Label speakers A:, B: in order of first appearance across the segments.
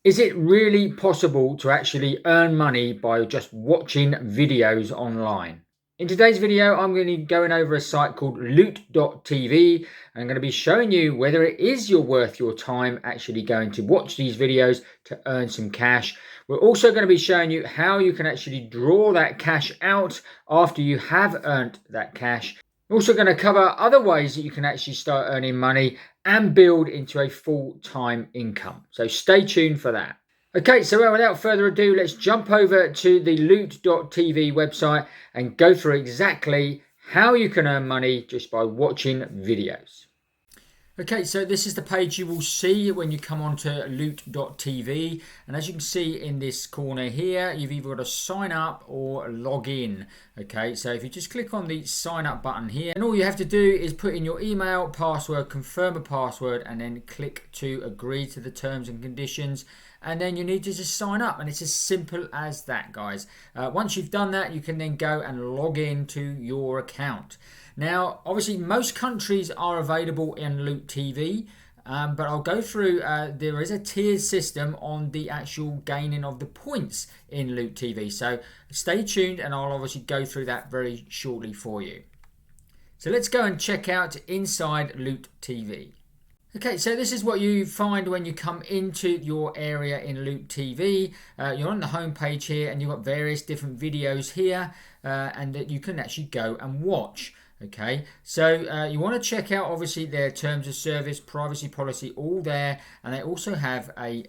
A: Is it really possible to actually earn money by just watching videos online? In today's video, I'm going to be going over a site called loot.tv. And I'm going to be showing you whether it is worth your time actually going to watch these videos to earn some cash. We're also going to be showing you how you can actually draw that cash out after you have earned that cash. We're also going to cover other ways that you can actually start earning money and build into a full-time income. So stay tuned for that. Okay, so without further ado, let's jump over to the loot.tv website and go through exactly how you can earn money just by watching videos. Okay, so this is the page you will see when you come onto loot.tv, and as you can see in this corner here, you've either got to sign up or log in. Okay, so if you just click on the sign up button here, and all you have to do is put in your email, password, confirm a password, and then click to agree to the terms and conditions, and then you need to just sign up, and it's as simple as that, guys. Once you've done that, you can then go and log into your account. Now, obviously, most countries are available in Loot TV, but I'll go through, there is a tiered system on the actual gaining of the points in Loot TV. So stay tuned and I'll obviously go through that very shortly for you. So let's go and check out inside Loot TV. Okay, so this is what you find when you come into your area in Loot TV. You're on the home page here and you've got various different videos here and that you can actually go and watch. Okay, so you want to check out obviously their terms of service, privacy policy, all there, and they also have a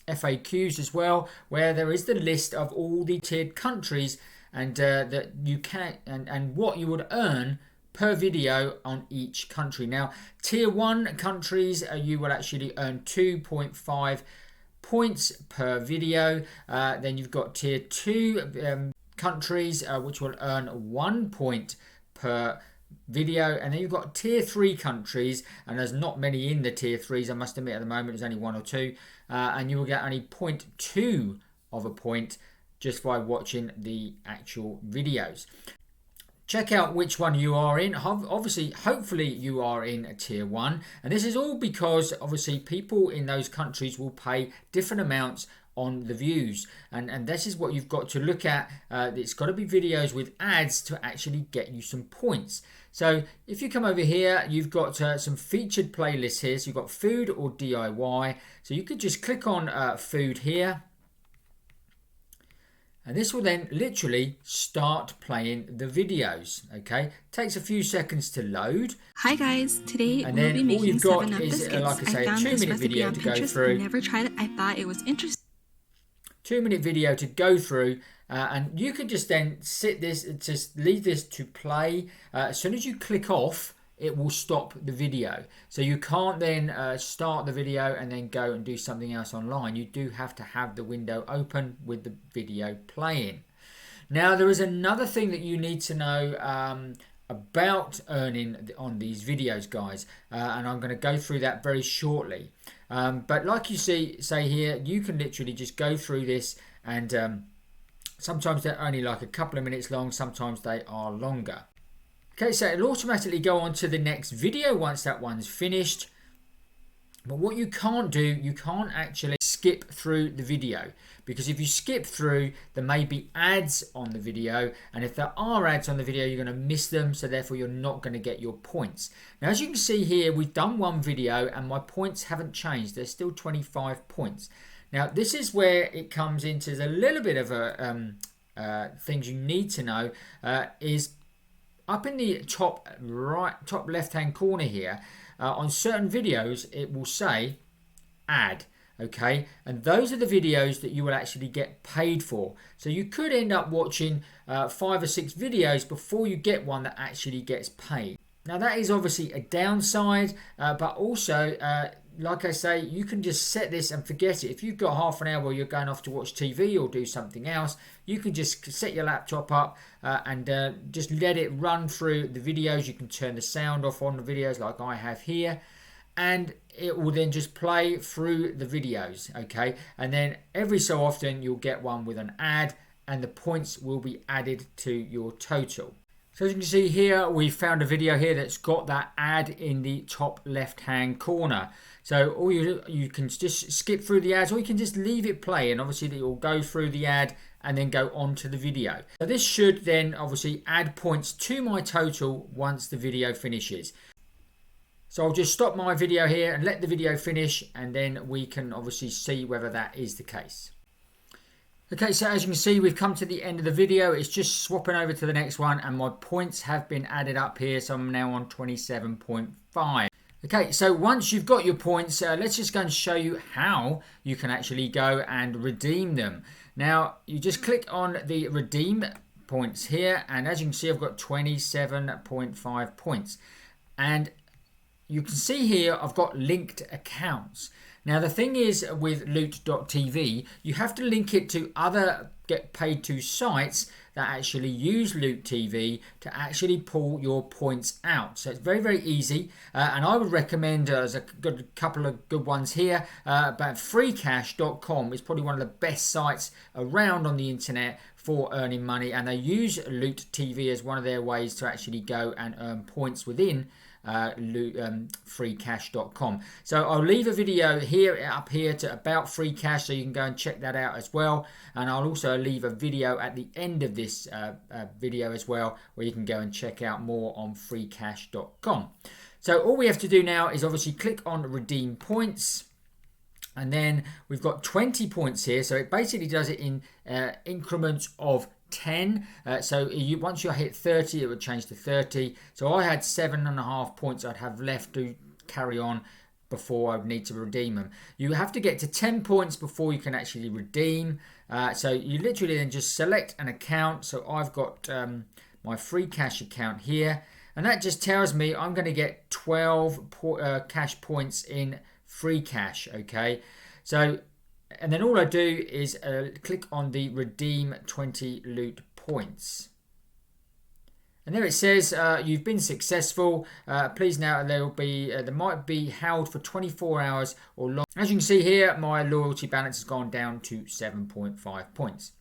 A: FAQs as well, where there is the list of all the tiered countries and that you can and what you would earn per video on each country. Now, tier 1 countries, you will actually earn 2.5 points per video. Then you've got tier 2 countries, which will earn 1 point per video, and then you've got tier 3 countries, and there's not many in the tier 3s, I must admit. At the moment there's only 1 or 2, and you will get only 0.2 of a point just by watching the actual videos. Check out which one you are in. Obviously, hopefully you are in tier 1, and this is all because obviously people in those countries will pay different amounts on the views, and this is what you've got to look at. It's got to be videos with ads to actually get you some points. So if you come over here, you've got some featured playlists here. So you've got food or DIY, so you could just click on food here, and this will then literally start playing the videos. Okay, takes a few seconds to load.
B: Hi guys, today
A: and
B: we'll be making 7-Up
A: is,
B: biscuits.
A: like I say,
B: I found
A: a 2-minute
B: this recipe
A: video
B: on
A: to go
B: Pinterest.
A: through.
B: I never tried it. I thought it was interesting.
A: 2-minute video to go through, and you could just then just leave this to play. As soon as you click off, it will stop the video, so you can't then start the video and then go and do something else online. You do have to have the window open with the video playing. Now, there is another thing that you need to know about earning on these videos, guys, and I'm going to go through that very shortly. But like you say here, you can literally just go through this, and sometimes they're only like a couple of minutes long, sometimes they are longer. Okay, so it'll automatically go on to the next video once that one's finished. But what you can't do, you can't actually skip through the video, because if you skip through, there may be ads on the video, and if there are ads on the video, you're going to miss them, so therefore you're not going to get your points. Now, as you can see here, we've done one video and my points haven't changed. There's still 25 points. Now, this is where it comes into a little bit of a things you need to know is up in the top left hand corner here. On certain videos it will say ad, okay, and those are the videos that you will actually get paid for. So you could end up watching 5 or 6 videos before you get one that actually gets paid. Now, that is obviously a downside, but also like I say, you can just set this and forget it. If you've got half an hour where you're going off to watch TV or do something else, you can just set your laptop up and just let it run through the videos. You can turn the sound off on the videos like I have here, and it will then just play through the videos, okay? And then every so often you'll get one with an ad, and the points will be added to your total. So as you can see here, we found a video here that's got that ad in the top left hand corner. So all you can just skip through the ads, or you can just leave it play, and obviously it will go through the ad and then go on to the video. So this should then obviously add points to my total once the video finishes. So I'll just stop my video here and let the video finish, and then we can obviously see whether that is the case. Okay, so as you can see, we've come to the end of the video. It's just swapping over to the next one, and my points have been added up here, so I'm now on 27.5. Okay, so once you've got your points, let's just go and show you how you can actually go and redeem them. Now, you just click on the redeem points here, and as you can see, I've got 27.5 points. And you can see here, I've got linked accounts. Now, the thing is with loot.tv, you have to link it to other get paid to sites that actually use Loot TV to actually pull your points out. So it's very, very easy. And I would recommend, there's a couple of good ones here, but freecash.com is probably one of the best sites around on the internet for earning money. And they use Loot TV as one of their ways to actually go and earn points within freecash.com. So I'll leave a video here up here to about free cash, so you can go and check that out as well. And I'll also leave a video at the end of this video as well, where you can go and check out more on freecash.com. So all we have to do now is obviously click on redeem points. And then we've got 20 points here. So it basically does it in increments of 10. So once you hit 30, it would change to 30. So I had 7.5 points I'd have left to carry on before I would need to redeem them. You have to get to 10 points before you can actually redeem. So you literally then just select an account. So I've got my free cash account here, and that just tells me I'm going to get 12 cash points in free cash. Okay, so and then all I do is click on the redeem 20 loot points. And there it says you've been successful. Please now there might be held for 24 hours or longer. As you can see here, my loyalty balance has gone down to 7.5 points.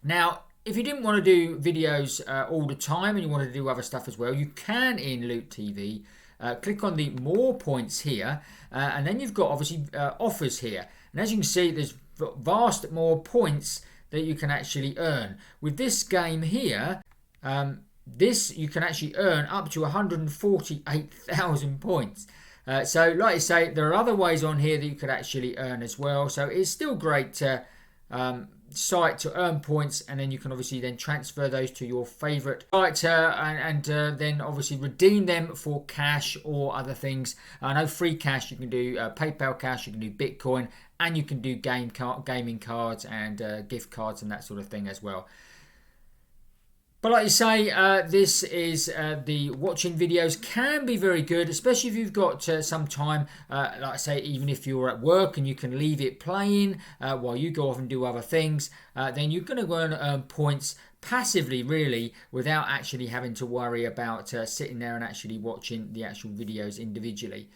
A: Now, if you didn't want to do videos all the time and you want to do other stuff as well, you can in Loot TV. Click on the more points here, and then you've got obviously offers here. And as you can see, there's vast more points that you can actually earn. With this game here, this you can actually earn up to 148,000 points. So like I say, there are other ways on here that you could actually earn as well. So it's still great to site to earn points, and then you can obviously then transfer those to your favorite site and then obviously redeem them for cash or other things. I know free cash, you can do PayPal cash, you can do Bitcoin, and you can do gaming cards and gift cards and that sort of thing as well. But like you say, this is the watching videos can be very good, especially if you've got some time, like I say, even if you're at work and you can leave it playing while you go off and do other things, then you're going to go and earn points passively, really, without actually having to worry about sitting there and actually watching the actual videos individually.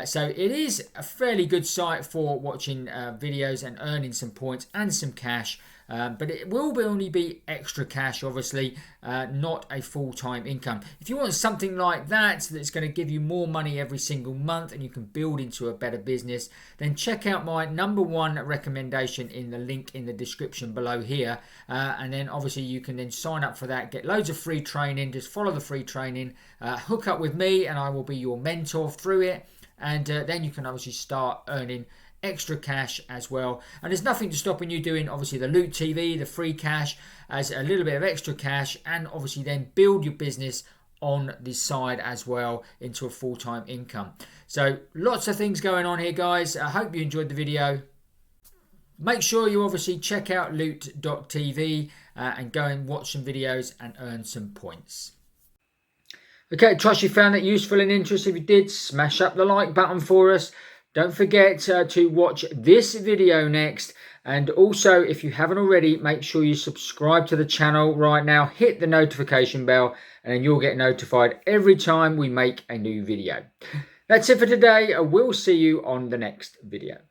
A: So it is a fairly good site for watching videos and earning some points and some cash. But it will only be extra cash, obviously, not a full-time income. If you want something like that that's going to give you more money every single month and you can build into a better business, then check out my #1 recommendation in the link in the description below here. And then obviously you can then sign up for that, get loads of free training, just follow the free training, hook up with me and I will be your mentor through it. And then you can obviously start earning extra cash as well. And there's nothing to stopping you doing obviously the Loot TV, the free cash as a little bit of extra cash, and obviously then build your business on the side as well into a full-time income. So lots of things going on here, guys. I hope you enjoyed the video. Make sure you obviously check out loot.tv and go and watch some videos and earn some points. Okay, trust you found that useful and interesting. If you did, smash up the like button for us. Don't forget to watch this video next. And also, if you haven't already, make sure you subscribe to the channel right now. Hit the notification bell and then you'll get notified every time we make a new video. That's it for today. I will see you on the next video.